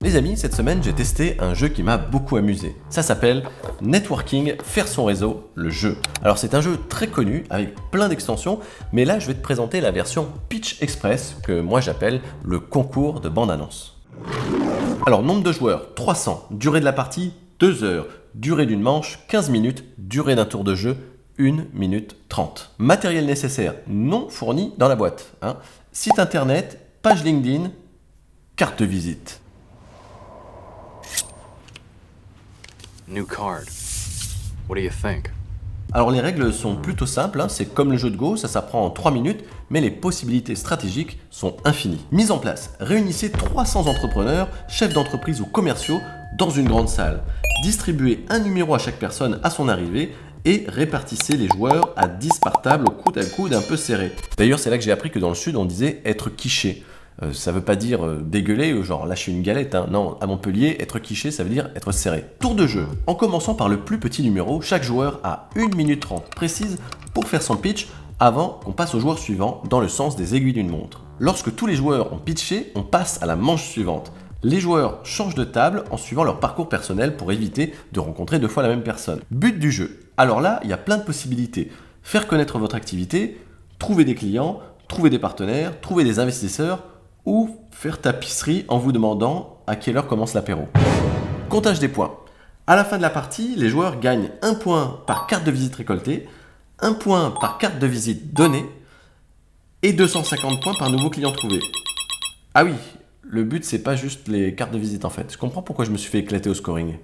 Les amis, cette semaine, j'ai testé un jeu qui m'a beaucoup amusé. Ça s'appelle Networking, faire son réseau, le jeu. Alors c'est un jeu très connu, avec plein d'extensions, mais là je vais te présenter la version Pitch Express, que moi j'appelle le concours de bande-annonce. Alors nombre de joueurs, 300. Durée de la partie, 2 heures. Durée d'une manche, 15 minutes. Durée d'un tour de jeu, 1 minute 30. Matériel nécessaire, non fourni dans la boîte. Site internet, page LinkedIn, carte de visite. New card. What do you think? Alors les règles sont plutôt simples, c'est comme le jeu de Go, ça s'apprend en 3 minutes, mais les possibilités stratégiques sont infinies. Mise en place, réunissez 300 entrepreneurs, chefs d'entreprise ou commerciaux dans une grande salle. Distribuez un numéro à chaque personne à son arrivée et répartissez les joueurs à 10 par table au coude à coude un peu serré. D'ailleurs c'est là que j'ai appris que dans le sud on disait être quiché. Ça veut pas dire dégueuler, genre lâcher une galette, Non, à Montpellier, être quiché, ça veut dire être serré. Tour de jeu. En commençant par le plus petit numéro, chaque joueur a 1 minute 30 précise pour faire son pitch avant qu'on passe au joueur suivant dans le sens des aiguilles d'une montre. Lorsque tous les joueurs ont pitché, on passe à la manche suivante. Les joueurs changent de table en suivant leur parcours personnel pour éviter de rencontrer 2 fois la même personne. But du jeu. Alors là, il y a plein de possibilités. Faire connaître votre activité, trouver des clients, trouver des partenaires, trouver des investisseurs, ou faire tapisserie en vous demandant à quelle heure commence l'apéro. Comptage des points. À la fin de la partie, les joueurs gagnent 1 point par carte de visite récoltée, 1 point par carte de visite donnée et 250 points par nouveau client trouvé. Ah oui, le but c'est pas juste les cartes de visite en fait. Je comprends pourquoi je me suis fait éclater au scoring.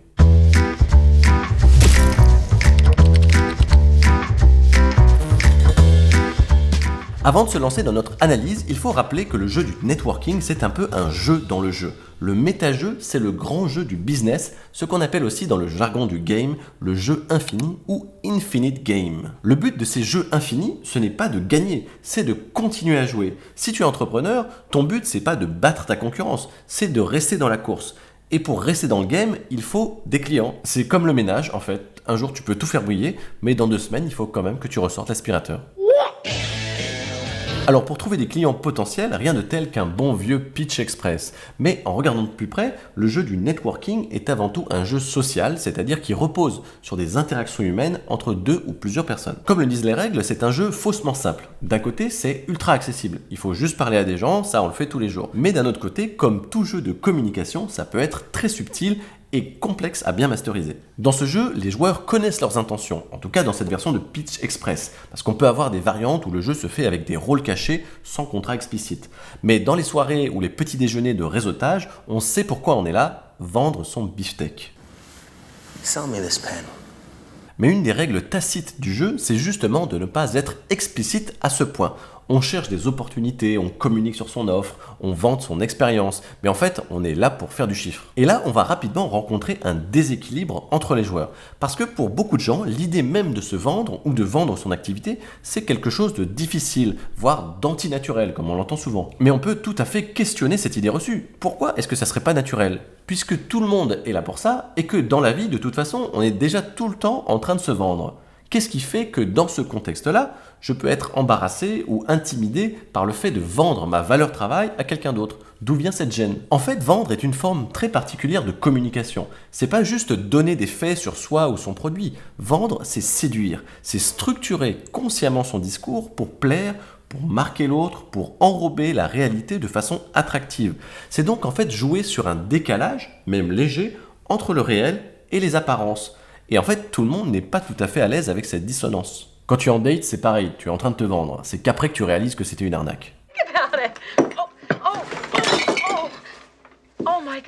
Avant de se lancer dans notre analyse, il faut rappeler que le jeu du networking, c'est un peu un jeu dans le jeu. Le méta-jeu, c'est le grand jeu du business, ce qu'on appelle aussi dans le jargon du game, le jeu infini ou infinite game. Le but de ces jeux infinis, ce n'est pas de gagner, c'est de continuer à jouer. Si tu es entrepreneur, ton but, c'est pas de battre ta concurrence, c'est de rester dans la course. Et pour rester dans le game, il faut des clients. C'est comme le ménage, en fait. Un jour, tu peux tout faire briller, mais dans 2 semaines, il faut quand même que tu ressortes l'aspirateur. Alors pour trouver des clients potentiels, rien de tel qu'un bon vieux pitch express. Mais en regardant de plus près, le jeu du networking est avant tout un jeu social, c'est-à-dire qui repose sur des interactions humaines entre 2 ou plusieurs personnes. Comme le disent les règles, c'est un jeu faussement simple. D'un côté, c'est ultra accessible. Il faut juste parler à des gens, ça on le fait tous les jours. Mais d'un autre côté, comme tout jeu de communication, ça peut être très subtil et complexe à bien masteriser. Dans ce jeu, les joueurs connaissent leurs intentions, en tout cas dans cette version de Pitch Express, parce qu'on peut avoir des variantes où le jeu se fait avec des rôles cachés sans contrat explicite. Mais dans les soirées ou les petits déjeuners de réseautage, on sait pourquoi on est là, vendre son beefsteak. Sell me this pen. Mais une des règles tacites du jeu, c'est justement de ne pas être explicite à ce point. On cherche des opportunités, on communique sur son offre, on vante son expérience, mais en fait, on est là pour faire du chiffre. Et là, on va rapidement rencontrer un déséquilibre entre les joueurs. Parce que pour beaucoup de gens, l'idée même de se vendre ou de vendre son activité, c'est quelque chose de difficile, voire d'antinaturel, comme on l'entend souvent. Mais on peut tout à fait questionner cette idée reçue. Pourquoi est-ce que ça serait pas naturel ? Puisque tout le monde est là pour ça, et que dans la vie, de toute façon, on est déjà tout le temps en train de se vendre. Qu'est-ce qui fait que dans ce contexte-là, je peux être embarrassé ou intimidé par le fait de vendre ma valeur travail à quelqu'un d'autre ? D'où vient cette gêne ? En fait, vendre est une forme très particulière de communication. C'est pas juste donner des faits sur soi ou son produit. Vendre, c'est séduire. C'est structurer consciemment son discours pour plaire, pour marquer l'autre, pour enrober la réalité de façon attractive. C'est donc en fait jouer sur un décalage, même léger, entre le réel et les apparences. Et en fait, tout le monde n'est pas tout à fait à l'aise avec cette dissonance. Quand tu es en date, c'est pareil, tu es en train de te vendre. C'est qu'après que tu réalises que c'était une arnaque.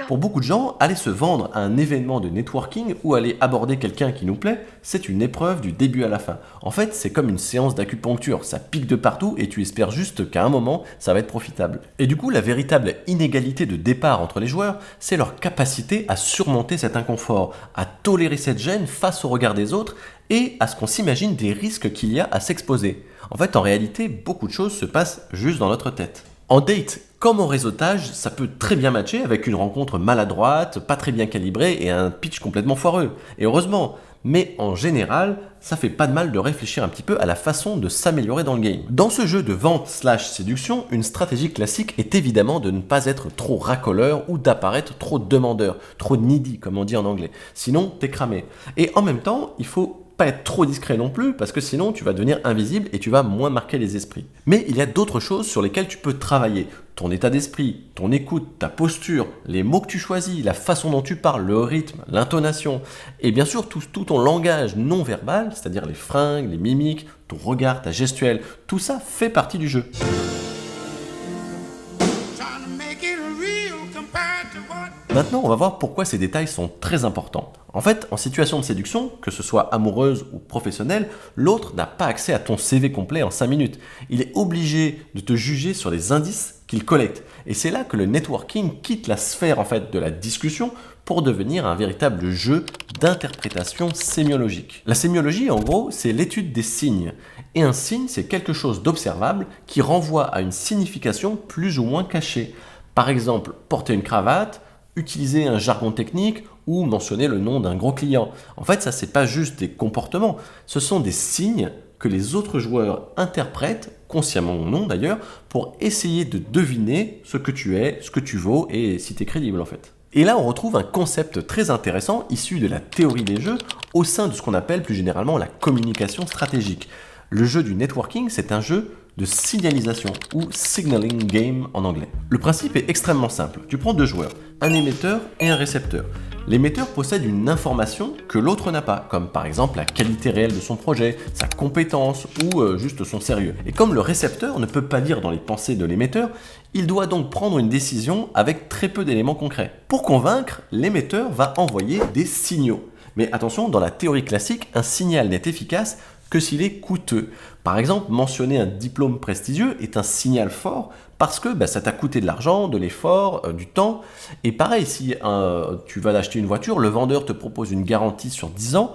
Pour beaucoup de gens, aller se vendre à un événement de networking ou aller aborder quelqu'un qui nous plaît, c'est une épreuve du début à la fin. En fait, c'est comme une séance d'acupuncture, ça pique de partout et tu espères juste qu'à un moment, ça va être profitable. Et du coup, la véritable inégalité de départ entre les joueurs, c'est leur capacité à surmonter cet inconfort, à tolérer cette gêne face au regard des autres et à ce qu'on s'imagine des risques qu'il y a à s'exposer. En fait, en réalité, beaucoup de choses se passent juste dans notre tête. En date, comme en réseautage, ça peut très bien matcher avec une rencontre maladroite, pas très bien calibrée et un pitch complètement foireux. Et heureusement, mais en général, ça fait pas de mal de réfléchir un petit peu à la façon de s'améliorer dans le game. Dans ce jeu de vente/séduction, une stratégie classique est évidemment de ne pas être trop racoleur ou d'apparaître trop demandeur, trop needy comme on dit en anglais. Sinon, t'es cramé. Et en même temps, il faut pas être trop discret non plus, parce que sinon tu vas devenir invisible et tu vas moins marquer les esprits. Mais il y a d'autres choses sur lesquelles tu peux travailler. Ton état d'esprit, ton écoute, ta posture, les mots que tu choisis, la façon dont tu parles, le rythme, l'intonation, et bien sûr tout ton langage non verbal, c'est-à-dire les fringues, les mimiques, ton regard, ta gestuelle, tout ça fait partie du jeu. Maintenant, on va voir pourquoi ces détails sont très importants. En fait, en situation de séduction, que ce soit amoureuse ou professionnelle, l'autre n'a pas accès à ton CV complet en 5 minutes. Il est obligé de te juger sur les indices qu'il collecte. Et c'est là que le networking quitte la sphère en fait de la discussion pour devenir un véritable jeu d'interprétation sémiologique. La sémiologie, en gros, c'est l'étude des signes. Et un signe, c'est quelque chose d'observable qui renvoie à une signification plus ou moins cachée. Par exemple, porter une cravate, utiliser un jargon technique ou mentionner le nom d'un gros client. En fait, ça, c'est pas juste des comportements, ce sont des signes que les autres joueurs interprètent, consciemment ou non d'ailleurs, pour essayer de deviner ce que tu es, ce que tu vaux et si tu es crédible en fait. Et là, on retrouve un concept très intéressant issu de la théorie des jeux au sein de ce qu'on appelle plus généralement la communication stratégique. Le jeu du networking, c'est un jeu de signalisation ou signaling game en anglais. Le principe est extrêmement simple. Tu prends deux joueurs, un émetteur et un récepteur. L'émetteur possède une information que l'autre n'a pas, comme par exemple la qualité réelle de son projet, sa compétence ou juste son sérieux. Et comme le récepteur ne peut pas lire dans les pensées de l'émetteur, il doit donc prendre une décision avec très peu d'éléments concrets. Pour convaincre, l'émetteur va envoyer des signaux. Mais attention, dans la théorie classique, un signal n'est efficace que s'il est coûteux. Par exemple, mentionner un diplôme prestigieux est un signal fort parce que ça t'a coûté de l'argent, de l'effort, du temps. Et pareil, si tu vas acheter une voiture, le vendeur te propose une garantie sur 10 ans,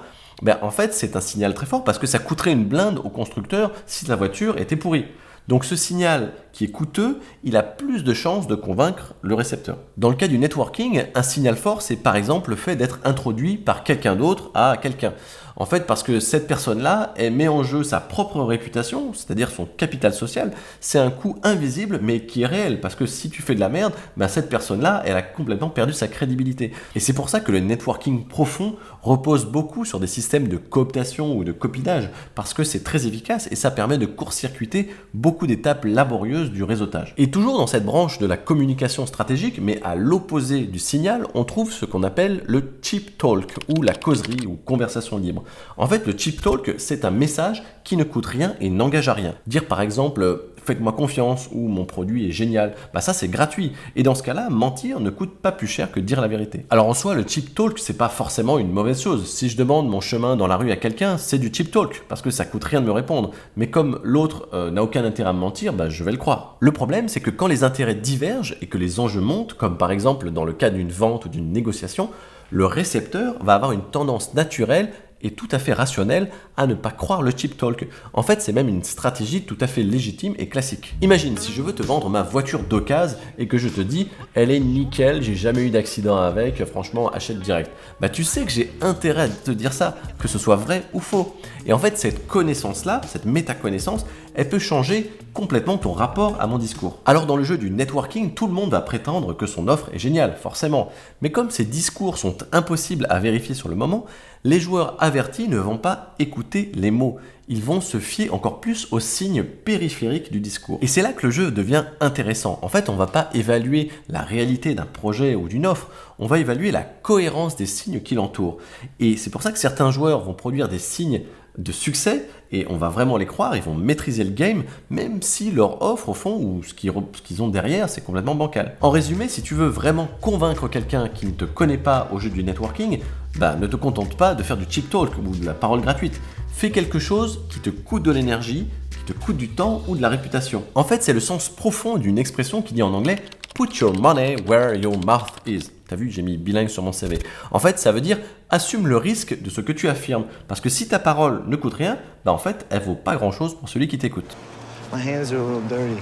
en fait c'est un signal très fort parce que ça coûterait une blinde au constructeur si la voiture était pourrie. Donc ce signal qui est coûteux, il a plus de chances de convaincre le récepteur. Dans le cas du networking, un signal fort, c'est par exemple le fait d'être introduit par quelqu'un d'autre à quelqu'un. En fait, parce que cette personne-là, elle met en jeu sa propre réputation, c'est-à-dire son capital social. C'est un coût invisible, mais qui est réel. Parce que si tu fais de la merde, cette personne-là, elle a complètement perdu sa crédibilité. Et c'est pour ça que le networking profond repose beaucoup sur des systèmes de cooptation ou de copinage, parce que c'est très efficace et ça permet de court-circuiter beaucoup d'étapes laborieuses du réseautage. Et toujours dans cette branche de la communication stratégique, mais à l'opposé du signal, on trouve ce qu'on appelle le cheap talk, ou la causerie, ou conversation libre. En fait, le cheap talk, c'est un message qui ne coûte rien et n'engage à rien. Dire par exemple, faites-moi confiance ou mon produit est génial, ça c'est gratuit. Et dans ce cas-là, mentir ne coûte pas plus cher que dire la vérité. Alors en soi, le cheap talk, c'est pas forcément une mauvaise chose. Si je demande mon chemin dans la rue à quelqu'un, c'est du cheap talk, parce que ça coûte rien de me répondre. Mais comme l'autre n'a aucun intérêt à me mentir, je vais le croire. Le problème, c'est que quand les intérêts divergent et que les enjeux montent, comme par exemple dans le cas d'une vente ou d'une négociation, le récepteur va avoir une tendance naturelle et tout à fait rationnel à ne pas croire le cheap talk. En fait, c'est même une stratégie tout à fait légitime et classique. Imagine si je veux te vendre ma voiture d'occasion et que je te dis « elle est nickel, j'ai jamais eu d'accident avec, franchement, achète direct ». Tu sais que j'ai intérêt à te dire ça, que ce soit vrai ou faux. Et en fait, cette connaissance-là, cette métaconnaissance, elle peut changer complètement ton rapport à mon discours. Alors dans le jeu du networking, tout le monde va prétendre que son offre est géniale, forcément. Mais comme ces discours sont impossibles à vérifier sur le moment, les joueurs avertis ne vont pas écouter les mots. Ils vont se fier encore plus aux signes périphériques du discours. Et c'est là que le jeu devient intéressant. En fait, on ne va pas évaluer la réalité d'un projet ou d'une offre, on va évaluer la cohérence des signes qui l'entourent. Et c'est pour ça que certains joueurs vont produire des signes de succès, et on va vraiment les croire, ils vont maîtriser le game, même si leur offre au fond, ou ce qu'ils ont derrière, c'est complètement bancal. En résumé, si tu veux vraiment convaincre quelqu'un qui ne te connaît pas au jeu du networking, ne te contente pas de faire du cheap talk ou de la parole gratuite. Fais quelque chose qui te coûte de l'énergie, qui te coûte du temps ou de la réputation. En fait, c'est le sens profond d'une expression qui dit en anglais « Put your money where your mouth is ». T'as vu, j'ai mis bilingue sur mon CV. En fait, ça veut dire assume le risque de ce que tu affirmes. Parce que si ta parole ne coûte rien, en fait, elle vaut pas grand-chose pour celui qui t'écoute. My hands are a little dirty.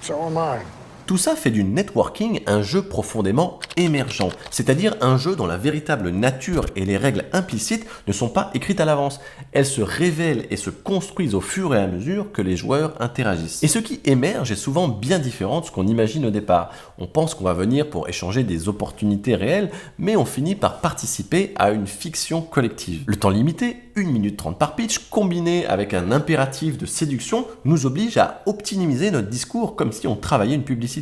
So am I. Tout ça fait du networking un jeu profondément émergent, c'est-à-dire un jeu dont la véritable nature et les règles implicites ne sont pas écrites à l'avance. Elles se révèlent et se construisent au fur et à mesure que les joueurs interagissent. Et ce qui émerge est souvent bien différent de ce qu'on imagine au départ. On pense qu'on va venir pour échanger des opportunités réelles, mais on finit par participer à une fiction collective. Le temps limité, 1 minute 30 par pitch, combiné avec un impératif de séduction, nous oblige à optimiser notre discours comme si on travaillait une publicité.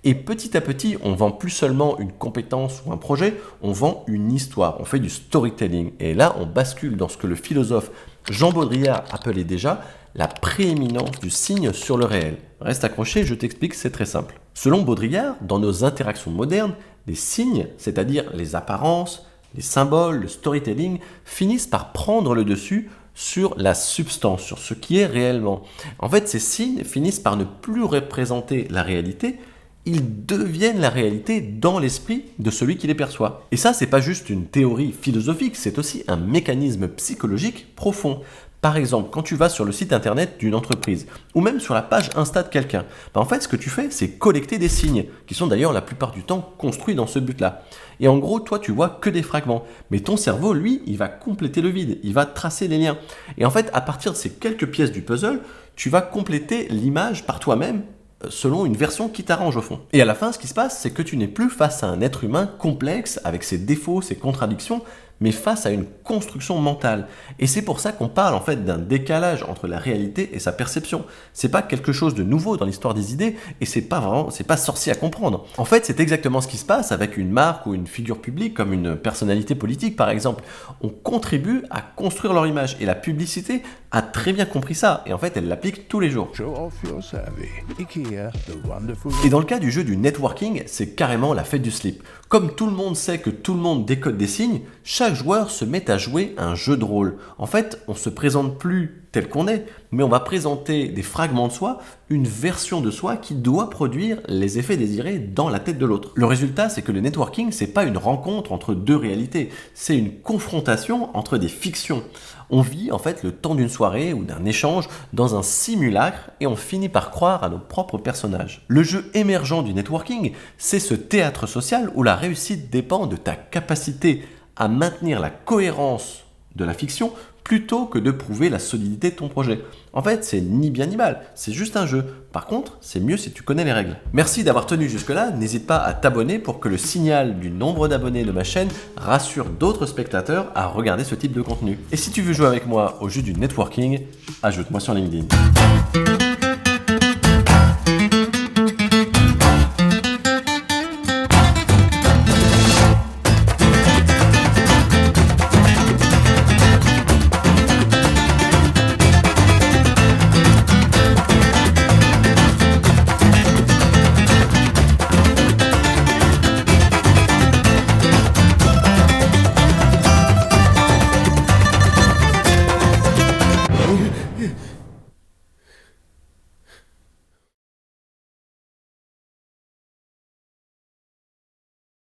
Et petit à petit, on vend plus seulement une compétence ou un projet, on vend une histoire, on fait du storytelling. Et là, on bascule dans ce que le philosophe Jean Baudrillard appelait déjà la prééminence du signe sur le réel. Reste accroché, je t'explique, c'est très simple. Selon Baudrillard, dans nos interactions modernes, les signes, c'est-à-dire les apparences, les symboles, le storytelling, finissent par prendre le dessus sur la substance, sur ce qui est réellement. En fait, ces signes finissent par ne plus représenter la réalité, ils deviennent la réalité dans l'esprit de celui qui les perçoit. Et ça, c'est pas juste une théorie philosophique, c'est aussi un mécanisme psychologique profond. Par exemple, quand tu vas sur le site internet d'une entreprise, ou même sur la page Insta de quelqu'un, en fait, ce que tu fais, c'est collecter des signes, qui sont d'ailleurs la plupart du temps construits dans ce but-là. Et en gros, toi, tu vois que des fragments. Mais ton cerveau, lui, il va compléter le vide, il va tracer les liens. Et en fait, à partir de ces quelques pièces du puzzle, tu vas compléter l'image par toi-même, selon une version qui t'arrange au fond. Et à la fin, ce qui se passe, c'est que tu n'es plus face à un être humain complexe, avec ses défauts, ses contradictions, mais face à une construction mentale. Et c'est pour ça qu'on parle en fait d'un décalage entre la réalité et sa perception. C'est pas quelque chose de nouveau dans l'histoire des idées, et c'est pas sorcier à comprendre. En fait, c'est exactement ce qui se passe avec une marque ou une figure publique, comme une personnalité politique par exemple. On contribue à construire leur image, et la publicité a très bien compris ça, et en fait, elle l'applique tous les jours. Show off your savvy. IKEA, the wonderful... Et dans le cas du jeu du networking, c'est carrément la fête du slip. Comme tout le monde sait que tout le monde décode des signes, chaque joueur se met à jouer un jeu de rôle. En fait, on se présente plus tel qu'on est, mais on va présenter des fragments de soi, une version de soi qui doit produire les effets désirés dans la tête de l'autre. Le résultat, c'est que le networking, c'est pas une rencontre entre deux réalités, c'est une confrontation entre des fictions. On vit en fait le temps d'une soirée ou d'un échange dans un simulacre et on finit par croire à nos propres personnages. Le jeu émergent du networking, c'est ce théâtre social où la réussite dépend de ta capacité à maintenir la cohérence de la fiction plutôt que de prouver la solidité de ton projet. En fait, c'est ni bien ni mal, c'est juste un jeu. Par contre, c'est mieux si tu connais les règles. Merci d'avoir tenu jusque-là, n'hésite pas à t'abonner pour que le signal du nombre d'abonnés de ma chaîne rassure d'autres spectateurs à regarder ce type de contenu. Et si tu veux jouer avec moi au jeu du networking, ajoute-moi sur LinkedIn.